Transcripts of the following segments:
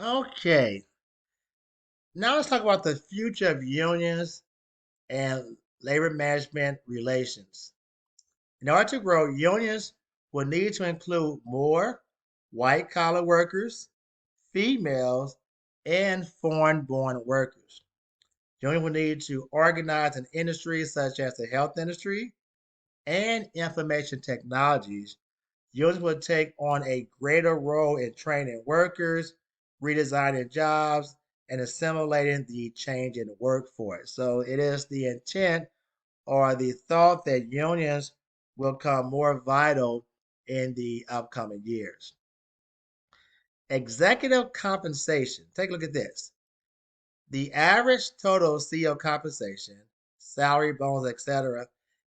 Okay, now let's talk about the future of unions and labor management relations. In order to grow, unions will need to include more white collar workers, females, and foreign born workers. Unions will need to organize in industries such as the health industry and information technologies. Unions will take on a greater role in training workers, redesigning jobs, and assimilating the change in the workforce. So it is the intent or the thought that unions will become more vital in the upcoming years. Executive compensation. Take a look at this. The average total CEO compensation, salary, bonus, etc.,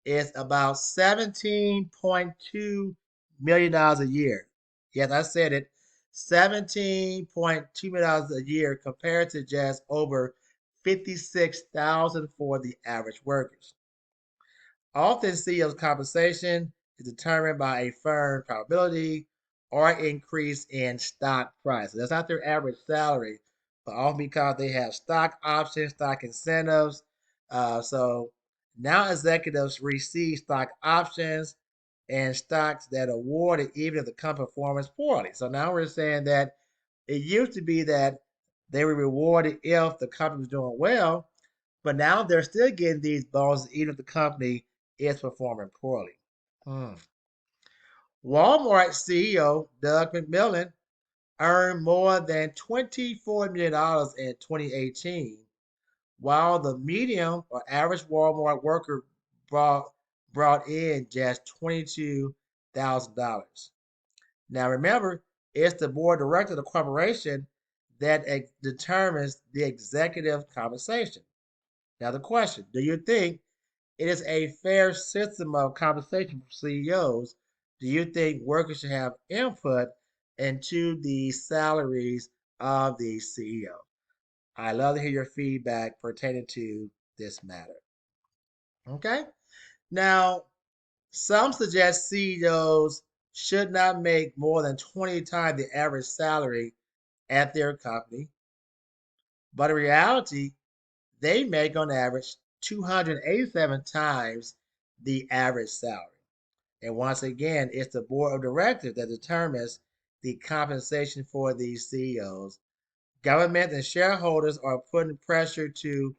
is about $17.2 million a year. Yes, I said it. $17.2 million a year compared to just over 56,000 for the average workers. Often CEO's compensation is determined by a firm's probability or increase in stock price. So that's not their average salary, but often because they have stock options, stock incentives. So now executives receive stock options and stocks that are awarded even if the company performs poorly. So now we're saying that it used to be that they were rewarded if the company was doing well, but now they're still getting these bonuses even if the company is performing poorly. Hmm. Walmart CEO Doug McMillon earned more than $24 million in 2018, while the median or average Walmart worker brought, brought in just $22,000. Now remember, it's the board of directors of the corporation that determines the executive compensation. Now the question, do you think it is a fair system of compensation for CEOs? Do you think workers should have input into the salaries of the CEO? I love to hear your feedback pertaining to this matter. Okay. Now, some suggest CEOs should not make more than 20 times the average salary at their company, but in reality, they make on average 287 times the average salary. And once again, it's the board of directors that determines the compensation for these CEOs. Government and shareholders are putting pressure to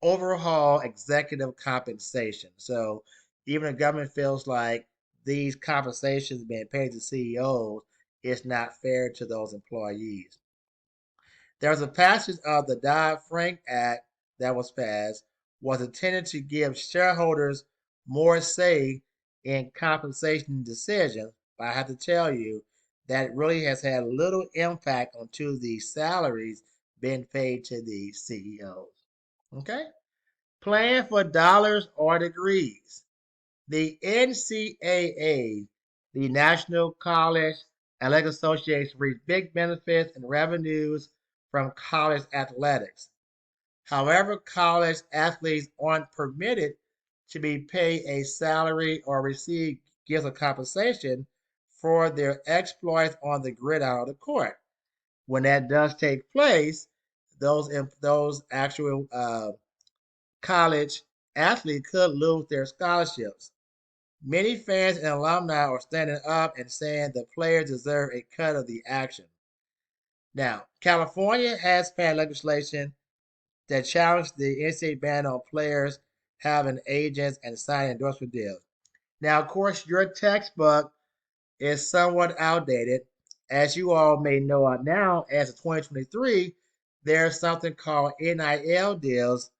overhaul executive compensation. So even the government feels like these compensations being paid to CEOs is not fair to those employees. There was a passage of the Dodd-Frank Act that was passed was intended to give shareholders more say in compensation decisions, but I have to tell you that really has had little impact onto the salaries being paid to the CEOs. Okay? Plan for dollars or degrees. The NCAA, the National College Athletic Association, reaps big benefits and revenues from college athletics. However, college athletes aren't permitted to be paid a salary or receive gifts of compensation for their exploits on the gridiron of the court. When that does take place, those actual college athletes could lose their scholarships. Many fans and alumni are standing up and saying the players deserve a cut of the action. Now, California has passed legislation that challenged the NCAA ban on players having agents and signing endorsement deals. Now, of course, your textbook is somewhat outdated. As you all may know now, as of 2023, there's something called NIL deals,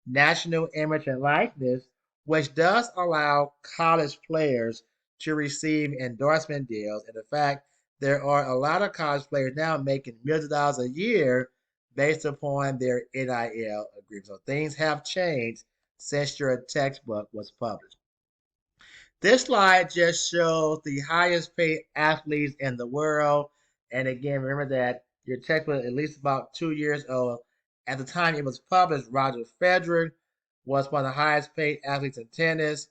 national image and likeness, which does allow college players to receive endorsement deals. And in fact, there are a lot of college players now making millions of dollars a year based upon their NIL agreement. So things have changed since your textbook was published. This slide just shows the highest paid athletes in the world. And again, remember that your textbook is at least about 2 years old. At the time it was published, Roger Federer was one of the highest paid athletes in tennis.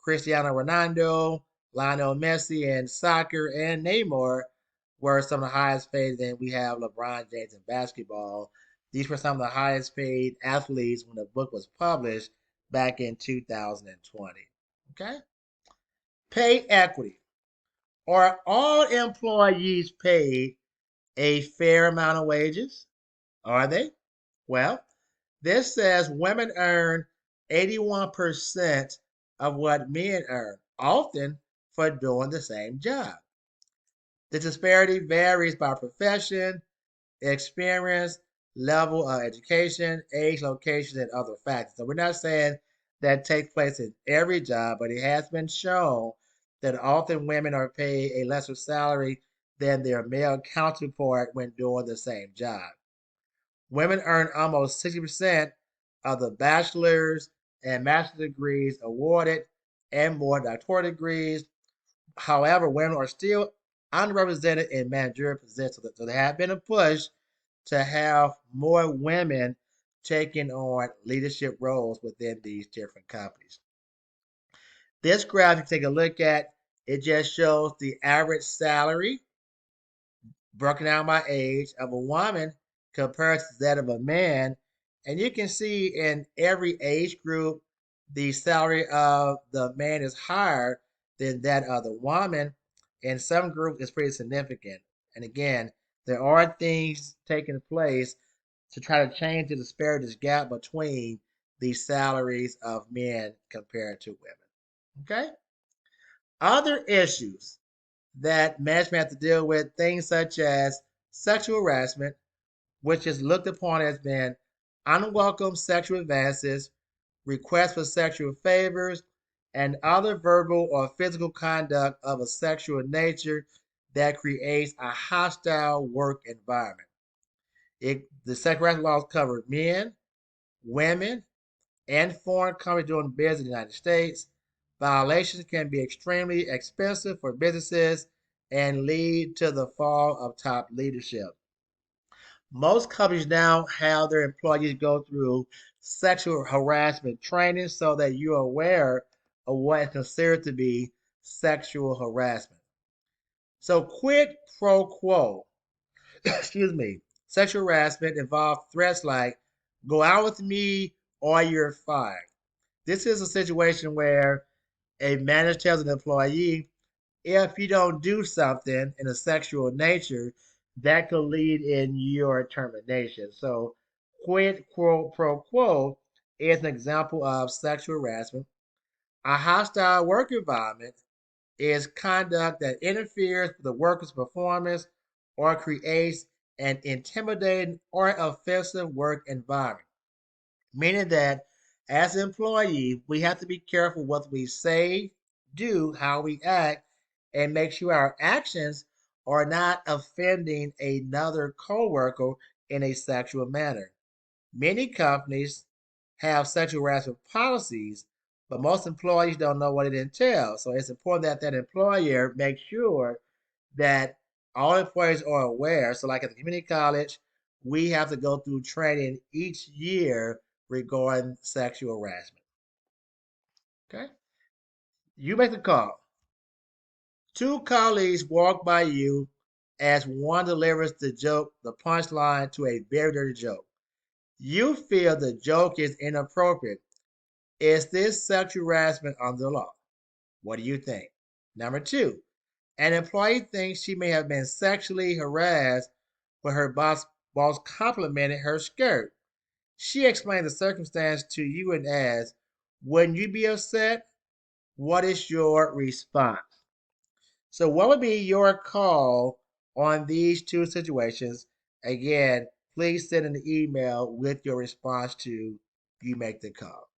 Cristiano Ronaldo, Lionel Messi in soccer, and Neymar were some of the highest paid. Then we have LeBron James in basketball. These were some of the highest paid athletes when the book was published back in 2020. Okay? Pay equity. Are all employees paid a fair amount of wages? Are they? Well, this says women earn 81% of what men earn, often for doing the same job. The disparity varies by profession, experience, level of education, age, location, and other factors. So we're not saying that takes place in every job, but it has been shown that often women are paid a lesser salary than their male counterpart when doing the same job. Women earn almost 60% of the bachelor's and master's degrees awarded and more doctoral degrees. However, women are still underrepresented in managerial positions. So there has been a push to have more women taking on leadership roles within these different companies. This graph, you take a look at, it just shows the average salary broken down by age of a woman compared to that of a man. And you can see in every age group, the salary of the man is higher than that of the woman. In some groups, it's pretty significant. And again, there are things taking place to try to change the disparities gap between the salaries of men compared to women. Okay? Other issues that management have to deal with, things such as sexual harassment, which is looked upon as being unwelcome sexual advances, requests for sexual favors, and other verbal or physical conduct of a sexual nature that creates a hostile work environment. The sexual harassment laws cover men, women, and foreign companies doing business in the United States. Violations can be extremely expensive for businesses and lead to the fall of top leadership. Most companies now have their employees go through sexual harassment training so that you're aware of what is considered to be sexual harassment. So, quid pro quo, excuse me, sexual harassment involves threats like go out with me or you're fired. This is a situation where a manager tells an employee, if you don't do something in a sexual nature, that could lead in your termination. So, quid pro quo is an example of sexual harassment. A hostile work environment is conduct that interferes with the worker's performance or creates an intimidating or offensive work environment, meaning that as an employee, we have to be careful what we say, do, how we act, and make sure our actions are not offending another coworker in a sexual manner. Many companies have sexual harassment policies, but most employees don't know what it entails. So it's important that that employer makes sure that all employees are aware. So, like at the community college, we have to go through training each year regarding sexual harassment. Okay? You make the call. Two colleagues walk by you as one delivers the joke, the punchline to a very dirty joke. You feel the joke is inappropriate. Is this sexual harassment under the law? What do you think? Number two, an employee thinks she may have been sexually harassed when her boss complimented her skirt. She explained the circumstance to you and asks, wouldn't you be upset? What is your response? So, what would be your call on these two situations? Again, please send an email with your response to you make the call.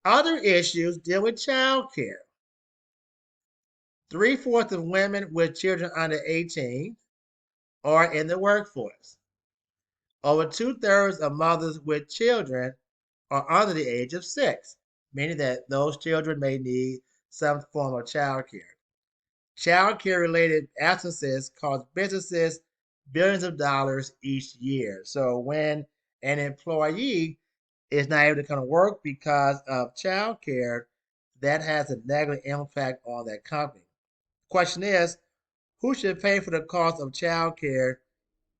Other issues deal with child care. Three-fourths of women with children under 18 are in the workforce. Over two-thirds of mothers with children are under the age of 6, meaning that those children may need some form of child care. Child care related absences cost businesses billions of dollars each year. So when an employee is not able to come to work because of child care, that has a negative impact on that company. The question is, Who should pay for the cost of child care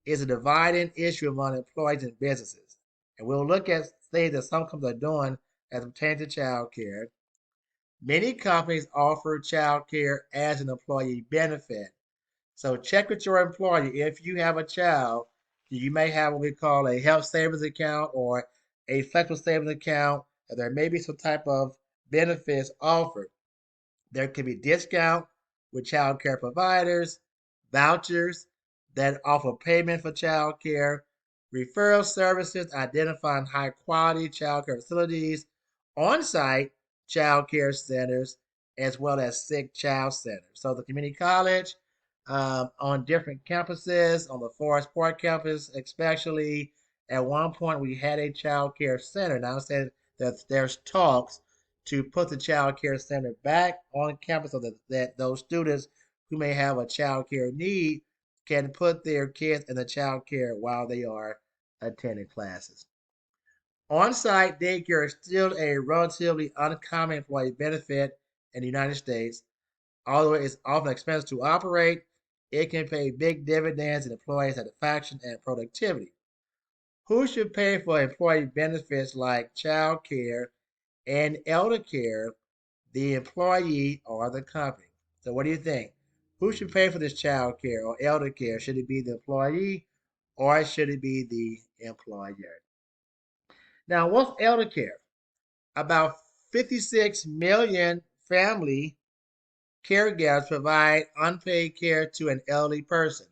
is a dividing issue among employees and businesses. And we'll look at things that some companies are doing as pertains to child care. Many companies offer child care as an employee benefit. So check with your employer if you have a child. You may have what we call a health savings account or a flexible savings account, and there may be some type of benefits offered. There can be discount with child care providers, vouchers that offer payment for child care, referral services identifying high quality child care facilities, on site child care centers, as well as sick child centers. So, the community college on different campuses, on the Forest Park campus, especially, at one point we had a child care center. Now, I said that there's talks to put the child care center back on campus so that those students who may have a child care need can put their kids in the child care while they are attending classes. On-site daycare is still a relatively uncommon employee benefit in the United States. Although it's often expensive to operate, it can pay big dividends in employee satisfaction and productivity. Who should pay for employee benefits like child care and elder care, the employee or the company? So, what do you think? Who should pay for this child care or elder care? Should it be the employee or should it be the employer? Now, what's elder care? About 56 million family caregivers provide unpaid care to an elderly person.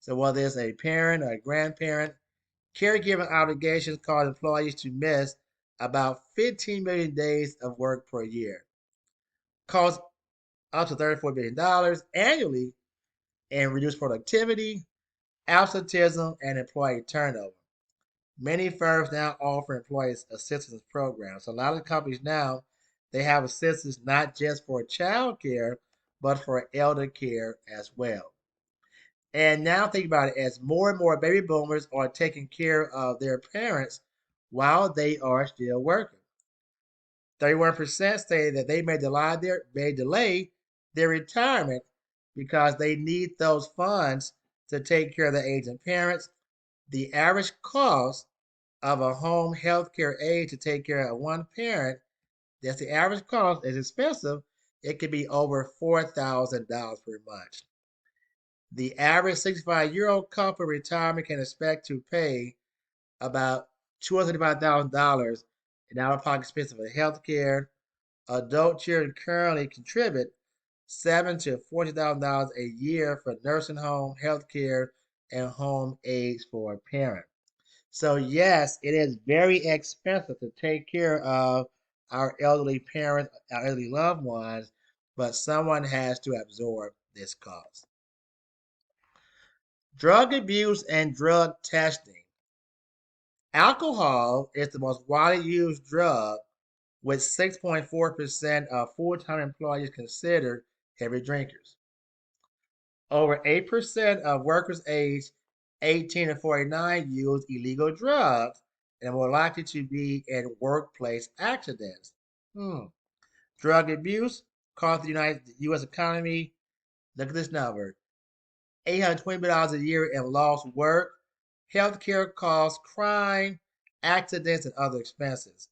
So, whether it's a parent or a grandparent, caregiving obligations cause employees to miss about 15 million days of work per year, cost up to $34 billion annually in reduced productivity, absenteeism, and employee turnover. Many firms now offer employee assistance programs. So a lot of companies now they have assistance not just for child care, but for elder care as well. And now think about it, as more and more baby boomers are taking care of their parents while they are still working. 31% say that they may delay their retirement because they need those funds to take care of their aging parents. The average cost of a home health care aide to take care of one parent, that's the average cost, is expensive. It could be over $4,000 per month. The average 65-year-old couple retirement can expect to pay about $235,000 in out-of-pocket expenses for health care. Adult children currently contribute $7,000 to $14,000 a year for nursing home, health care, and home aides for a parent. So, yes, it is very expensive to take care of our elderly parents, our elderly loved ones, but someone has to absorb this cost. Drug abuse and drug testing. Alcohol is the most widely used drug, with 6.4% of full time employees considered heavy drinkers. Over 8% of workers aged 18 to 49 use illegal drugs and are more likely to be in workplace accidents. Drug abuse costs the U.S. economy, look at this number, $820 a year in lost work, healthcare costs, crime, accidents, and other expenses.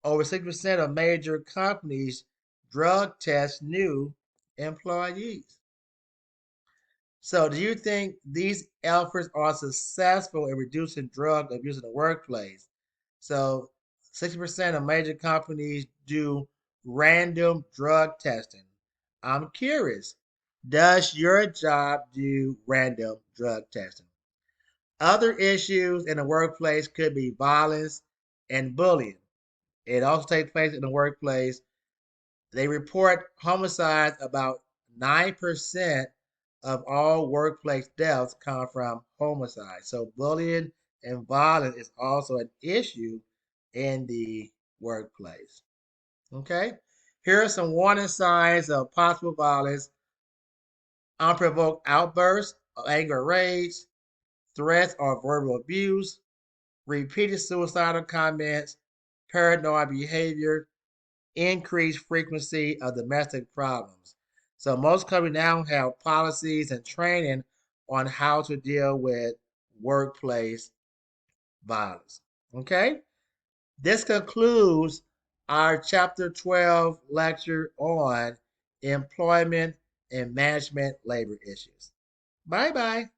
Over 60% of major companies drug test new employees. So, do you think these efforts are successful in reducing drug abuse in the workplace? So, 60% of major companies do random drug testing. I'm curious, does your job do random drug testing? Other issues in the workplace could be violence and bullying. It also takes place in the workplace. They report homicides. About 9% of all workplace deaths come from homicide. So bullying and violence is also an issue in the workplace. Okay? Here are some warning signs of possible violence: unprovoked outbursts of anger or rage, threats or verbal abuse, repeated suicidal comments, paranoid behavior, increased frequency of domestic problems. So most companies now have policies and training on how to deal with workplace violence. Okay? This concludes our chapter 12 lecture on employment and management labor issues. Bye bye.